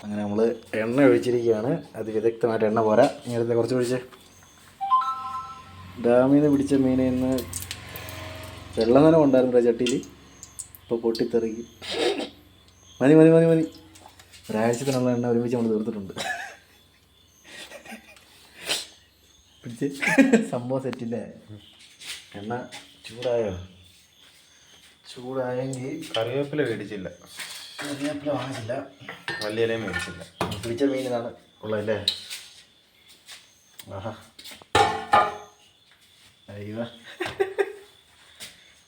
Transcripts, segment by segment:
അങ്ങനെ നമ്മൾ എണ്ണ ഒഴിച്ചിരിക്കുകയാണ്. അതിവിദഗ്ധമായിട്ട് എണ്ണ പോരാ, ഇങ്ങനത്തെ കുറച്ച് ഒഴിച്ച്. ഡാമിൽ നിന്ന് പിടിച്ച മീനെ ഇന്ന് വെള്ളം നനവ് ഉണ്ടായിരുന്നില്ല ചട്ടിയിൽ, ഇപ്പോൾ പൊട്ടിത്തെറിക്കും. മതി മതി മതി മതി. ഒരാഴ്ചത്തിനുള്ള എണ്ണ ഒരുമിച്ച് നമ്മൾ തീർത്തിട്ടുണ്ട്. പിടിച്ച് സംഭവം സെറ്റില്ലേ? എണ്ണ ചൂടായോ? ചൂടായെങ്കിൽ കറിവേപ്പില മേടിച്ചില്ല, കറിവേപ്പില വാങ്ങിച്ചില്ല, വലിയ ഇലയും മേടിച്ചില്ല. പിടിച്ച മീൻ ഇതാണ് ഉള്ളതല്ലേ? ആഹാ, അയ്യോ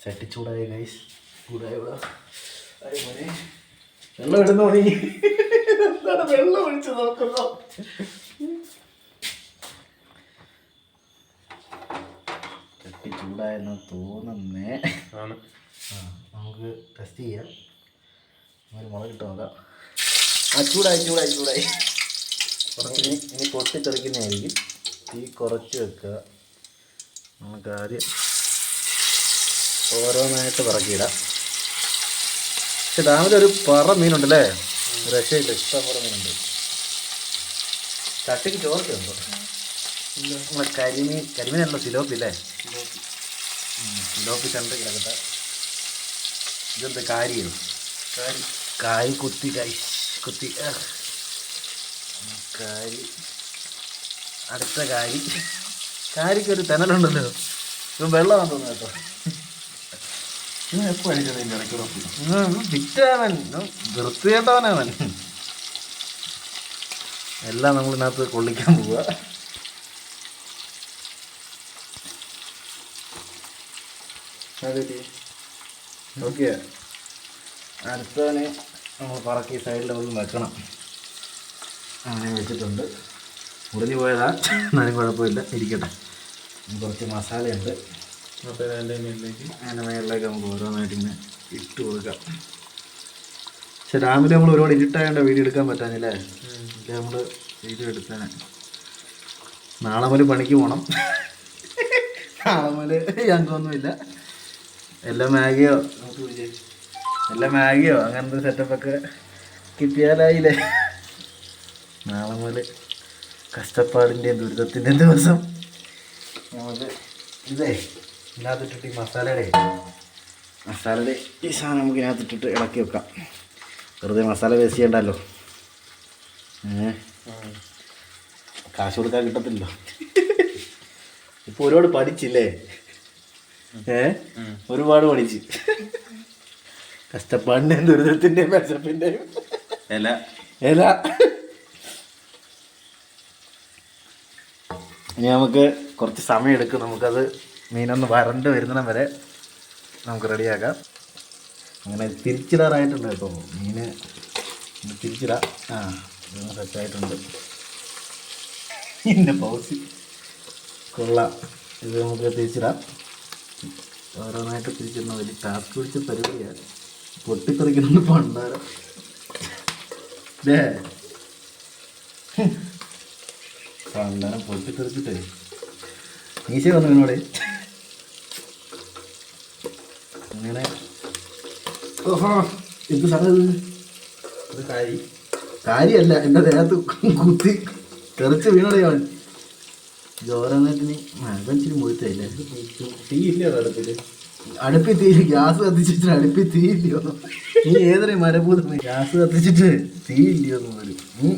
ചട്ടി ചൂടായി ഗൈസ്, ചൂടായി. വെള്ളം ഇടുന്നോ നീ? എന്താണ് വെള്ളം ഒഴിച്ച് നോക്കുന്നോ? ചട്ടി ചൂടായെന്ന് തോന്നുന്നേ. ആണ്. നമുക്ക് ടെസ്റ്റ് ചെയ്യാം. ഒരു മുളക് ഇട്ട് നോക്കാം. ചൂടായി ചൂടായി ചൂടായി. കുറച്ച് ഇനി പൊട്ടിത്തെറിക്കുന്നതായിരിക്കും. തീ കുറച്ച് വെക്കുക. നമുക്ക് ആദ്യം ഓരോന്നായിട്ട് പറക്കിയിടാം. പക്ഷെ ഡാമിലൊരു പറ മീനുണ്ടല്ലേ, രക്ഷയില്ല, ഇഷ്ടം പോലെ മീനുണ്ട്. ചട്ടിക്ക് ചോർക്കുണ്ടോ? നമ്മളെ കരിമീനല്ല, സിലോപ്പില്ലേ? സിലോപ്പി കണ്ട് കിടക്കട്ടെ. ഇതെന്താ കാരിയോ? കാരി കുത്തി, കുത്തി. കാരി, അടുത്ത കാരിക്കൊരു തെനലുണ്ടല്ലോ. ഇപ്പം വെള്ളമാണെന്ന് തോന്നുന്നു കേട്ടോ. എപ്പോൾ അടിച്ചത് ഇതിൻ്റെ ഇടയ്ക്ക്? വിറ്റാവൻ വൃത്തികേട്ടവനവൻ. എല്ലാം നമ്മളിതിനകത്ത് കൊള്ളിക്കാൻ പോവുക. ഓക്കെ, അടുത്തവനെ നമ്മൾ പറക്കി സൈഡിൽ നമുക്ക് വെക്കണം. അങ്ങനെ വെച്ചിട്ടുണ്ട്. മുറിഞ്ഞു പോയതാ, എന്നാലും കുഴപ്പമില്ല, ഇരിക്കട്ടെ. കുറച്ച് മസാലയുണ്ട്, അപ്പോൾ അതിൻ്റെ മേലിലേക്ക് നമുക്ക് ഓരോന്നായിട്ട് ഇങ്ങനെ ഇട്ട് കൊടുക്കാം. പക്ഷെ രാവിലെ നമ്മൾ ഒരുപാട് ഇരുട്ടായതുകൊണ്ട് വീഡിയോ എടുക്കാൻ പറ്റാനില്ലേ? നമ്മൾ വീഡിയോ എടുത്തേനെ. നാളെ മുതൽ പണിക്ക് പോകണം. നാളെ മുതൽ ഞങ്ങൾക്കൊന്നുമില്ല. എല്ലാം മാഗിയോ അങ്ങനത്തെ സെറ്റപ്പൊക്കെ കിട്ടിയാലായില്ലേ? നാളെ മുതൽ കഷ്ടപ്പാടിൻ്റെയും ദുരിതത്തിൻ്റെയും ദിവസം. നമുക്ക് ഇതിനകത്തിട്ടിട്ട് ഈ മസാലയുടെ ഈ സാധനം നമുക്ക് ഇതിനകത്തിട്ടിട്ട് ഇളക്കി വെക്കാം. വെറുതെ മസാല വേസ്റ്റ് ചെയ്യണ്ടല്ലോ. കാശ് കൊടുക്കാൻ കിട്ടത്തില്ലല്ലോ. ഇപ്പോൾ ഒരുപാട് പഠിച്ചില്ലേ? ഒരുപാട് പഠിച്ച്. കഷ്ടപ്പാടിൻ്റെയും ദുരിതത്തിൻ്റെയും വിശപ്പിൻ്റെയും ഇല. ഇനി നമുക്ക് കുറച്ച് സമയം എടുക്കും. നമുക്കത് മീനൊന്ന് വരണ്ട് വരുന്നിടം വരെ നമുക്ക് റെഡിയാക്കാം. അങ്ങനെ തിരിച്ചിടാറായിട്ടുണ്ട് കേട്ടോ. മീന് തിരിച്ചിടാം. സെറ്റായിട്ടുണ്ട്. പിന്നെ പൗസി കൊള്ളാം. ഇത് നമുക്ക് തിരിച്ചിടാം. ഓരോന്നായിട്ട് തിരിച്ചിടണ വലിയ ടാസ്ക് പിടിച്ച പരിപാടിയാണ്. പൊട്ടിത്തെറിക്കുന്നുണ്ട് പണ്ടാരം. പണ്ടാരം പൊട്ടിത്തെറിച്ചിട്ടേ മീശ വന്നു എന്നോട്. അങ്ങനെ എന്ത് സാധനം ഇത്? കാര്യമല്ല, എൻ്റെ ദേഹത്ത് കുത്തി തെറിച്ച് വീണോടെ അവൻ. ജോരന്നേറ്റിന് ഇച്ചിരി മുഴുത്തല്ലേ? തീ ഇല്ലയോ അടുപ്പിൽ തീ? ഗ്യാസ് കത്തിച്ചിട്ട് അടുപ്പിൽ തീ ഇല്ലയോ? നീ ഏതൊരു മരഭൂതം? ഗ്യാസ് കത്തിച്ചിട്ട് തീ ഇല്ലയോ എന്ന് വരും.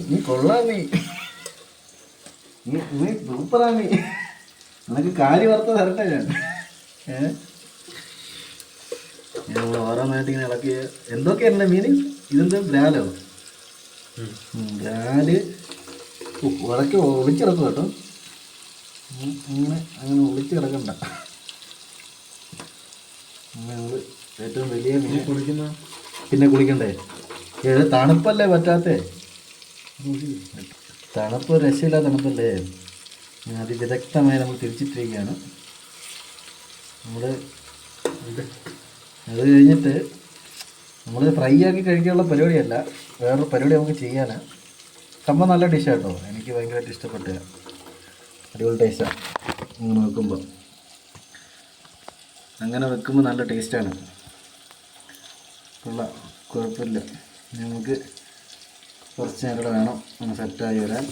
നീ കൊള്ളാം, നീ സൂപ്പറാ. നിനക്ക് കാര്യം വറുത്ത തരട്ടെ ഞാൻ. നമ്മൾ ഓരോന്നായിട്ട് ഇങ്ങനെ ഇളക്കി. എന്തൊക്കെയല്ലേ മീൻ? ഇതെന്താ ബ്രാലോ? ബ്രാല് ഉടക്കി ഒളിച്ചിറക്കും കേട്ടോ. അങ്ങനെ ഒളിച്ച് കിടക്കണ്ട. നമ്മൾ ഏറ്റവും വലിയ മീൻ കുളിക്കുന്ന പിന്നെ കുളിക്കണ്ടേ? തണുപ്പല്ലേ പറ്റാത്തേ? തണുപ്പ് രക്ഷയില്ലാത്ത തണുപ്പല്ലേ? അതിവിദഗ്ധമായി നമ്മൾ തിരിച്ചിട്ടിരിക്കുകയാണ്. നമ്മൾ അത് കഴിഞ്ഞിട്ട് നമ്മൾ ഫ്രൈ ആക്കി കഴിക്കാനുള്ള പരിപാടിയല്ല, വേറൊരു പരിപാടി നമുക്ക് ചെയ്യാനാണ്. സംഭവം നല്ല ഡിഷാണ് കേട്ടോ. എനിക്ക് ഭയങ്കരമായിട്ട് ഇഷ്ടപ്പെട്ട അടിപൊളി ടേസ്റ്റാണ്. അങ്ങനെ വെക്കുമ്പോൾ നല്ല ടേസ്റ്റാണ്. കുഴപ്പമില്ല. നമുക്ക് കുറച്ച് നേരം കൂടെ വേണം ഒന്ന് സെറ്റായി വരാൻ.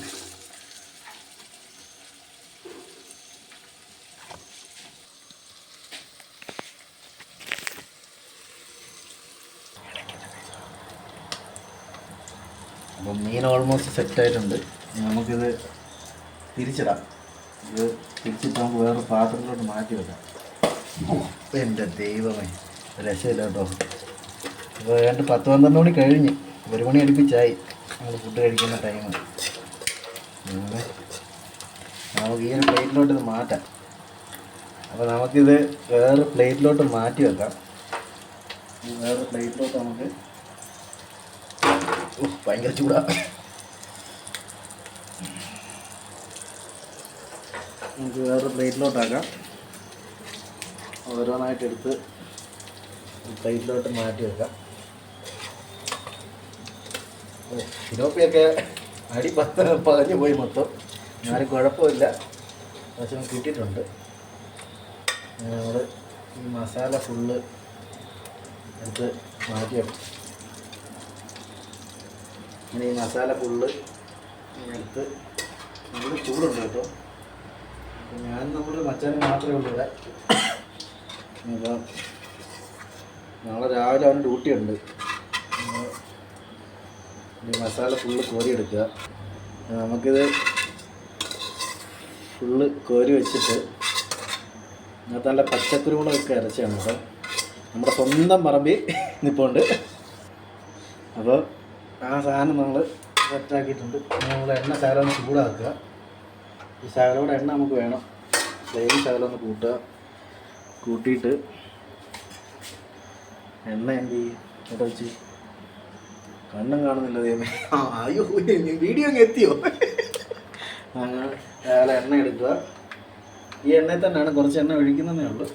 അപ്പം മീൻ ഓൾമോസ്റ്റ് സെറ്റായിട്ടുണ്ട്. നമുക്കിത് തിരിച്ചിടാം. ഇത് തിരിച്ചിട്ട് നമുക്ക് വേറെ പാത്രത്തിലോട്ട് മാറ്റി വെക്കാം. എൻ്റെ ദൈവമേ, രക്ഷയില്ല കേട്ടോ. അപ്പോൾ ഏതാണ്ട് 10-12 മണി കഴിഞ്ഞ് 1 മണി അടുപ്പിച്ചായി നമ്മൾ ഫുഡ് കഴിക്കുന്ന ടൈം. നമുക്ക് ഈ ഒരു പ്ലേറ്റിലോട്ട് ഇത് മാറ്റാം. അപ്പോൾ നമുക്കിത് വേറെ പ്ലേറ്റിലോട്ട് മാറ്റി വെക്കാം. വേറെ പ്ലേറ്റിലോട്ട് നമുക്ക് ഭയങ്കര ചൂടാ. നമുക്ക് വേറെ പ്ലേറ്റിലോട്ടാക്കാം. ഓരോന്നായിട്ട് എടുത്ത് പ്ലേറ്റിലോട്ട് മാറ്റി വെക്കാം. സിലോപ്പിയൊക്കെ അടി പതഞ്ഞു പോയി മൊത്തം. ആരും കുഴപ്പമില്ല, പക്ഷെ കിട്ടിയിട്ടുണ്ട്. നമ്മൾ ഈ മസാല ഫുള്ള് എടുത്ത് മാറ്റി വെക്കാം. ഇങ്ങനെ ഈ മസാല ഫുള്ള് എടുത്ത് നമ്മൾ ചൂടുണ്ട് കേട്ടോ. അപ്പം ഞാൻ നമ്മൾ മച്ചാൻ മാത്രമേ ഉള്ളൂ ഇവിടെ. അപ്പം നാളെ രാവിലെ അവന് ഡ്യൂട്ടി ഉണ്ട്. ഈ മസാല ഫുള്ള് കോരിയെടുക്കുക. നമുക്കിത് ഫുള്ള് കോരി വെച്ചിട്ട് അതിനകത്ത് നല്ല പച്ചക്കുരുമുളകൊക്കെ അരച്ചാണ് കേട്ടോ. നമ്മുടെ സ്വന്തം പറമ്പിൽ നിൽപ്പുണ്ട്. അപ്പോൾ ആ സാധനം നമ്മൾ സെറ്റാക്കിയിട്ടുണ്ട്. നമ്മൾ എണ്ണ ശകലം ചൂടാക്കുക. ഈ ശകലോടെ എണ്ണ നമുക്ക് വേണം. ഫ്ലെയിം ശകലം ഒന്ന് കൂട്ടിയിട്ട് എണ്ണ എന്ത് ചെയ്യും കേട്ടോ വെച്ച് കണ്ണും കാണുന്നില്ല ദൈവമേ. അയ്യോ, വീഡിയോ അങ്ങ് എത്തിയോ? അങ്ങനെ എണ്ണ എടുക്കുക. ഈ എണ്ണയിൽ തന്നെയാണ് കുറച്ച് എണ്ണ ഒഴിക്കുന്നതേ ഉള്ളൂ.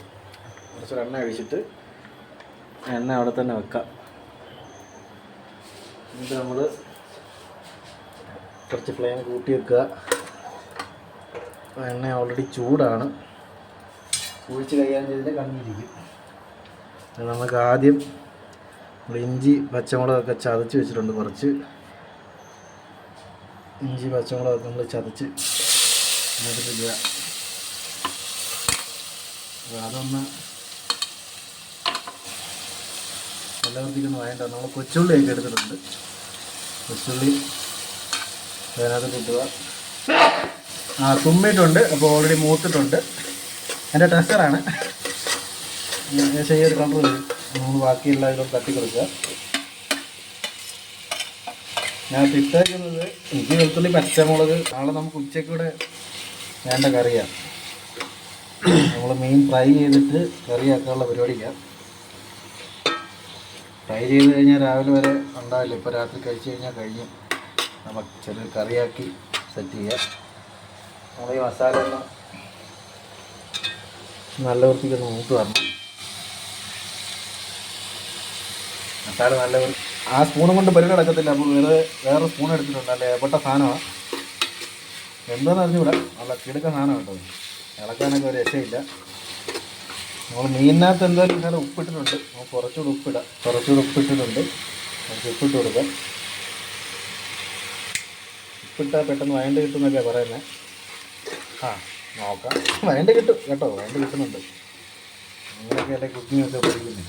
കുറച്ച് എണ്ണ ഒഴിച്ചിട്ട് എണ്ണ അവിടെ തന്നെ വെക്കാം. എന്നിട്ട് നമ്മൾ കുറച്ച് ഫ്ലെയിം കൂട്ടി വെക്കുക. എണ്ണ ഓൾറെഡി ചൂടാണ്. ഒഴിച്ച് കഴിയാൻ ചെയ്തിട്ട് കണ്ണിരിക്കും. നമുക്ക് ആദ്യം ഇഞ്ചി പച്ചമുളകൊക്കെ ചതച്ച് വെച്ചിട്ടുണ്ട്. കുറച്ച് ഇഞ്ചി പച്ചമുളകൊക്കെ നമ്മൾ ചതച്ച് എടുത്തിട്ട് അതൊന്ന് നല്ല വൃത്തിക്കൊന്ന് വേണ്ട. നമ്മൾ കൊച്ചുള്ളിയൊക്കെ എടുത്തിട്ടുണ്ട്. കൊച്ചുള്ളി അതിനകത്ത് കിട്ടുക. തുമ്മിയിട്ടുണ്ട്. അപ്പോൾ ഓൾറെഡി മൂത്തിട്ടുണ്ട്. എൻ്റെ ടെസ്റ്ററാണ്. ഏകദേശം ഈ ഒരു കളർ വരും. നമ്മൾ ബാക്കിയുള്ള ഇതിലോട്ട് തട്ടി കൊടുക്കുക. ഞാൻ ഇട്ടേക്കുന്നത് ഇഞ്ചി വെളുത്തുള്ളി പച്ചമുളക്. നാളെ നമുക്ക് ഉച്ചയ്ക്കൂടെ വേണ്ട കറിയാണ്. നമ്മൾ മീൻ ഫ്രൈ ചെയ്തിട്ട് കറിയാക്കാനുള്ള പരിപാടിയാണ്. ഫ്രൈ ചെയ്ത് കഴിഞ്ഞാൽ രാവിലെ വരെ ഉണ്ടാവില്ല. ഇപ്പോൾ രാത്രി കഴിച്ച് കഴിഞ്ഞാൽ കഴിഞ്ഞു. നമുക്ക് ചെറിയ കറിയാക്കി സെറ്റ് ചെയ്യാം. നമ്മൾ ഈ മസാല ഒന്ന് നല്ല വൃത്തിക്കൊന്ന് മൂത്ത് വരണം. മസാല നല്ല ആ സ്പൂണും കൊണ്ട് പരിപാടി നടക്കത്തില്ല. അപ്പോൾ വേറെ സ്പൂൺ എടുത്തിട്ടുണ്ട്. നല്ല ഏപ്പെട്ട സാധനമാണ്. എന്താണെന്ന് അറിഞ്ഞുകൂടാ. നല്ല കിടുക്ക സാധനം കേട്ടോ. ഇളക്കാനൊക്കെ ഒരു രക്ഷയില്ല. നമ്മൾ മീനിനകത്ത് എന്തായാലും ഇങ്ങനെ ഉപ്പിട്ടിട്ടുണ്ട്. നമുക്ക് കുറച്ചുകൂടി ഉപ്പിടാം. കുറച്ചുകൂടി ഉപ്പിട്ടിട്ടുണ്ട്. കുറച്ച് ഉപ്പിട്ട് കൊടുക്കാം. ഉപ്പിട്ടാൽ പെട്ടെന്ന് വയണ്ട് കിട്ടുമെന്നൊക്കെയാണ് പറയുന്നത്. നോക്കാം. വയണ്ട് കിട്ടും കേട്ടോ. വയണ്ട് കിട്ടുന്നുണ്ട്. അങ്ങനെയൊക്കെ അല്ലേ കുക്കിങ്ങൊക്കെ പഠിക്കുന്നത്.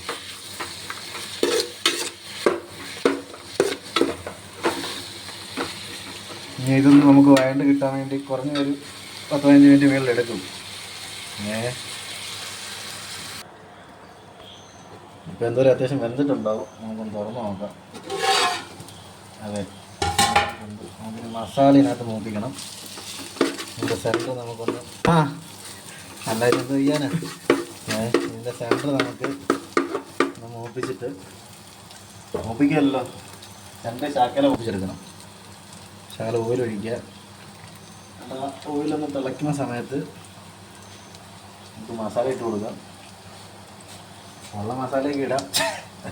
ഇനി ഇതൊന്നും നമുക്ക് വയണ്ട് കിട്ടാൻ വേണ്ടി കുറഞ്ഞൊരു 10-15 മിനിറ്റ് മേളിൽ എടുക്കും. ഇപ്പം എന്തോരം അത്യാവശ്യം വെന്തിട്ടുണ്ടാവും. നമുക്കൊന്ന് തുറന്ന് നോക്കാം. അതെ, നമുക്കിന് മസാലയിനകത്ത് മൂപ്പിക്കണം. ഇതിൻ്റെ സെൻറ്റർ നമുക്കൊന്ന് നല്ലതായിട്ട് എന്ത് ചെയ്യാനാ. ഇതിൻ്റെ സെൻറ്റർ നമുക്ക് ഒന്ന് മൂപ്പിക്കുമല്ലോ. സെൻറ്റർ ശാക്കല മൂപ്പിച്ചെടുക്കണം. ശകല ഓയിൽ ഒഴിക്കുക. ഓയിലൊന്ന് തിളയ്ക്കുന്ന സമയത്ത് നമുക്ക് മസാല ഇട്ട് കൊടുക്കാം. ഉള്ള മസാലയൊക്കെ ഇടാം.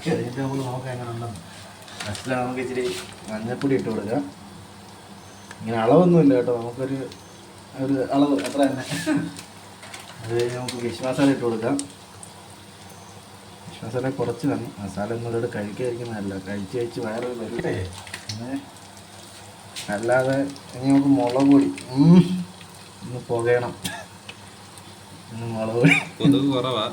കഴിഞ്ഞിട്ട് നമ്മൾ നോക്കാം എങ്ങനെ ഉണ്ടെന്ന്. ഫസ്റ്റിൽ നമുക്ക് ഇച്ചിരി മഞ്ഞൾപ്പൊടി ഇട്ട് കൊടുക്കാം. ഇങ്ങനെ അളവൊന്നുമില്ല കേട്ടോ. നമുക്കൊരു അളവ് അത്ര തന്നെ. അത് കഴിഞ്ഞ് നമുക്ക് ഫിഷ് മസാല ഇട്ട് കൊടുക്കാം. ഫിഷ് മസാല കുറച്ച് തന്നെ. മസാല ഒന്നും കഴിക്കാതിരിക്കുന്നതല്ല. കഴിച്ച് വയറ് വരട്ടെ. അല്ലാതെ ഇനി നമുക്ക് മുളക് പൊടി ഒന്ന് പുകയണം. മുളക് പൊടി കൊതുക് കുറവാ.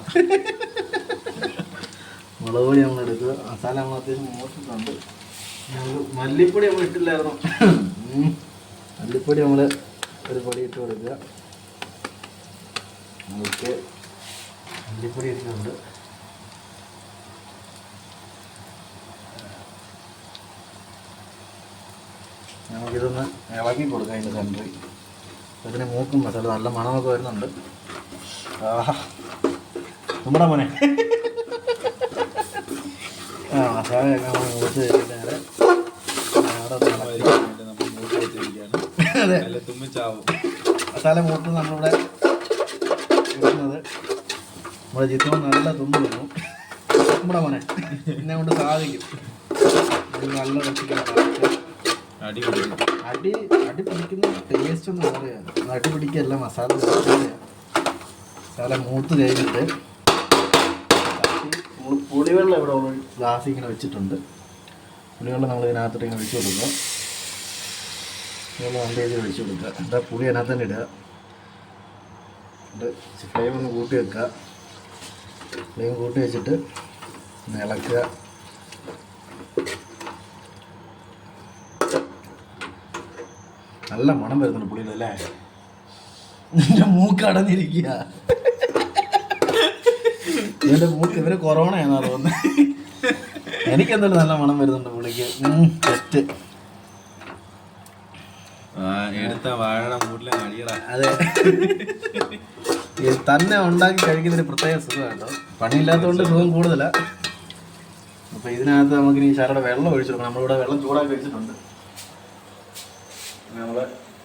മുളക് പൊടി നമ്മൾ എടുക്കുക. മസാല നമ്മൾ അത്യാവശ്യം മൂത്തിട്ടുണ്ട്. മല്ലിപ്പൊടി നമ്മൾ ഇട്ടില്ലായിരുന്നു. മല്ലിപ്പൊടി നമ്മൾ ഒരു പൊടി ഇട്ട് കൊടുക്കുക. നമുക്ക് മല്ലിപ്പൊടി ഇട്ടിട്ടുണ്ട്. നമുക്കിതൊന്ന് ഇളക്കി കൊടുക്കാം. അതിൻ്റെ സെൻറ്ററിൽ അതിന് മൂക്കും മസാല നല്ല മണമൊക്കെ വരുന്നുണ്ട്. ആഹാ നമ്മുടെ മോനെ മസാലയൊക്കെ നമ്മൾ മൂത്ത് കഴിഞ്ഞാൽ അതെ തുമ്മിച്ചാവും. മസാല മൂത്ത് നമ്മളിവിടെ ഇടുന്നത് നമ്മുടെ ജിത്തുമ്പോൾ നല്ല തുമ്പ് വന്നു. നമ്മുടെ മോനെ എന്നെ കൊണ്ട് സാധിക്കും. നല്ല റെസിപ്പിയാണ്. അടി അടി പിടിക്കുന്ന ടേസ്റ്റ് ഒന്നും പറയാം. അടി പിടിക്കല്ല, മസാല മസാല മൂത്ത് കഴിഞ്ഞിട്ട് നമ്മൾ പുളിവെള്ളം ഇവിടെ ഓൾറെഡി ഗ്ലാസ് ഇങ്ങനെ വെച്ചിട്ടുണ്ട്. പുളിവെള്ളം നമ്മൾ ഇതിനകത്തോട്ട് ഇങ്ങനെ ഒഴിച്ചു കൊടുക്കുക. നല്ല രീതിയിൽ ഒഴിച്ചു കൊടുക്കുക. എന്താ പുളി അതിനകത്ത് തന്നെ ഇടുക. ഫ്ലെയിം ഒന്ന് കൂട്ടി വെക്കുക. ഫ്ലെയിം കൂട്ടി വെച്ചിട്ട് ഇളക്കുക. നല്ല മണം വരുന്നുണ്ട് പുളിയിലല്ലേ. എൻ്റെ മൂക്ക് അടഞ്ഞിരിക്കുക. ഇവൻ്റെ മൂക്ക് ഇവന് കൊറോണയാണെന്നാ തോന്നുന്നത്. എനിക്കെന്തായാലും നല്ല മണം വരുന്നുണ്ട് പുളിക്ക്. ടെസ്റ്റ് എടുത്ത വാഴ മൂട്ടിലെ അടിയടാ. അതെ, തന്നെ ഉണ്ടാക്കി കഴിക്കുന്നൊരു പ്രത്യേക സുഖം കേട്ടോ. പണിയില്ലാത്തതുകൊണ്ട് സുഖം കൂടുതലാണ്. അപ്പോൾ ഇതിനകത്ത് നമുക്ക് ഈ ശാലയുടെ വെള്ളം ഒഴിച്ചു കൊടുക്കണം. നമ്മളിവിടെ വെള്ളം ചൂടാക്കി വെച്ചിട്ടുണ്ട്. നമ്മൾ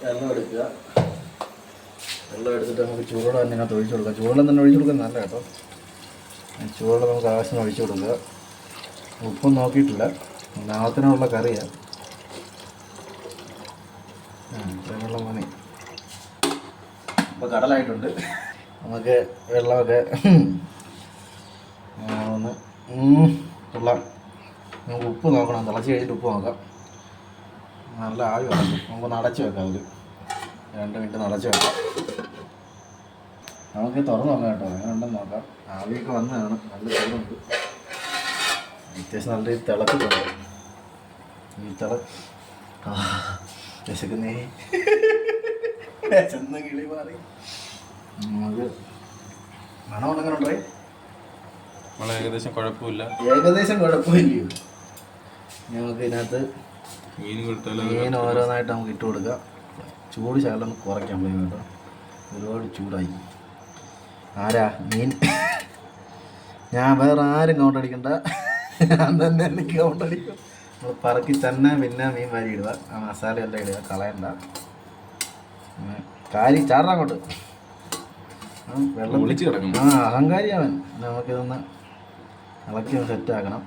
വെള്ളം എടുക്കുക. വെള്ളം എടുത്തിട്ട് നമുക്ക് ചൂടുവെള്ളം തന്നെ ഇതിനകത്ത് ഒഴിച്ചു കൊടുക്കാം. ചൂടുവെള്ളം തന്നെ ഒഴിച്ചു കൊടുക്കാൻ നല്ല കേട്ടോ. ചൂടുവെള്ളം നമുക്ക് ആവശ്യത്തിന് ഒഴിച്ചു കൊടുക്കുക. ഉപ്പൊന്നും നോക്കിയിട്ടില്ല, നാളത്തിനുള്ള കറിയാണ്. ഇത്രയും വെള്ളം മതി. ഇപ്പോൾ കടലായിട്ടുണ്ട്. നമുക്ക് വെള്ളമൊക്കെ ഒന്ന് കൊള്ളാം. നമുക്ക് ഉപ്പ് നോക്കണം. തിളച്ച് കഴിഞ്ഞിട്ട് ഉപ്പ് നോക്കാം. നല്ല ആവി വന്നു. നമുക്കൊന്ന് അടച്ച് വെക്കാം. ഒരു 2 മിനിറ്റ് അടച്ച് വെക്കാം. നമുക്ക് തുറന്ന് നോക്കാം കേട്ടോ. അങ്ങനെ ഉണ്ടെന്ന് നോക്കാം. ആവിയൊക്കെ വന്നതാണ്. നല്ല ചൂടുണ്ട്. അത്യാവശ്യം നല്ല രീതിയിൽ തിളച്ചിട്ടുണ്ട്. ഈ വിശക്കുന്നേ വിശന്ന് കിളി മാറി. നമുക്ക് മണം ഉണ്ടെങ്ങനെ ഉണ്ടായി. ഏകദേശം കുഴപ്പമില്ല. ഏകദേശം കുഴപ്പമില്ലയോ. നമുക്ക് ഇതിനകത്ത് മീൻ ഓരോന്നായിട്ട് നമുക്ക് ഇട്ട് കൊടുക്കുക. ചൂട് ശകലം കുറയ്ക്കാൻ പോയി കേട്ടോ. ഒരുപാട് ചൂടായി. ആരാ മീൻ? ഞാൻ വേറെ ആരും കൗണ്ടടിക്കണ്ട. ഞാൻ തന്നെ എനിക്ക് കൗണ്ടടിക്കും. നമ്മൾ പറക്കി തന്നെ പിന്നെ മീൻ വാരി ഇടുക. ആ മസാല എല്ലാം ഇടുക, കളയണ്ട. കാരി ചാറിനങ്ങോട്ട് വെള്ളം ഒളിച്ച് കിടക്കും. അഹങ്കാരിയാവൻ. നമുക്കിതൊന്ന് ഇളക്കി ഒന്ന് സെറ്റാക്കണം.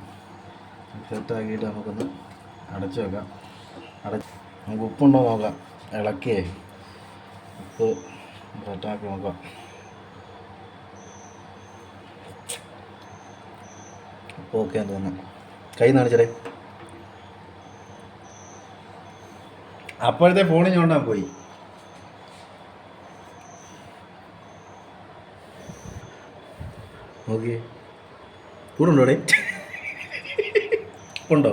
സെറ്റാക്കിയിട്ട് നമുക്കൊന്ന് അടച്ചു വെക്കാം. നമുക്ക് ഉപ്പുണ്ടോ നോക്കാം. ഇളക്കിയേ ഉപ്പ് സെറ്റാക്കി നോക്കാം. ഉപ്പ് ഓക്കെ എന്ന് തോന്നുന്നു. കൈ കാണിച്ചേ. അപ്പോഴത്തെ ഫോണിൽ കൊണ്ടാ പോയി. നോക്കിയേ, കൂടുണ്ടോ? ഉണ്ടോ?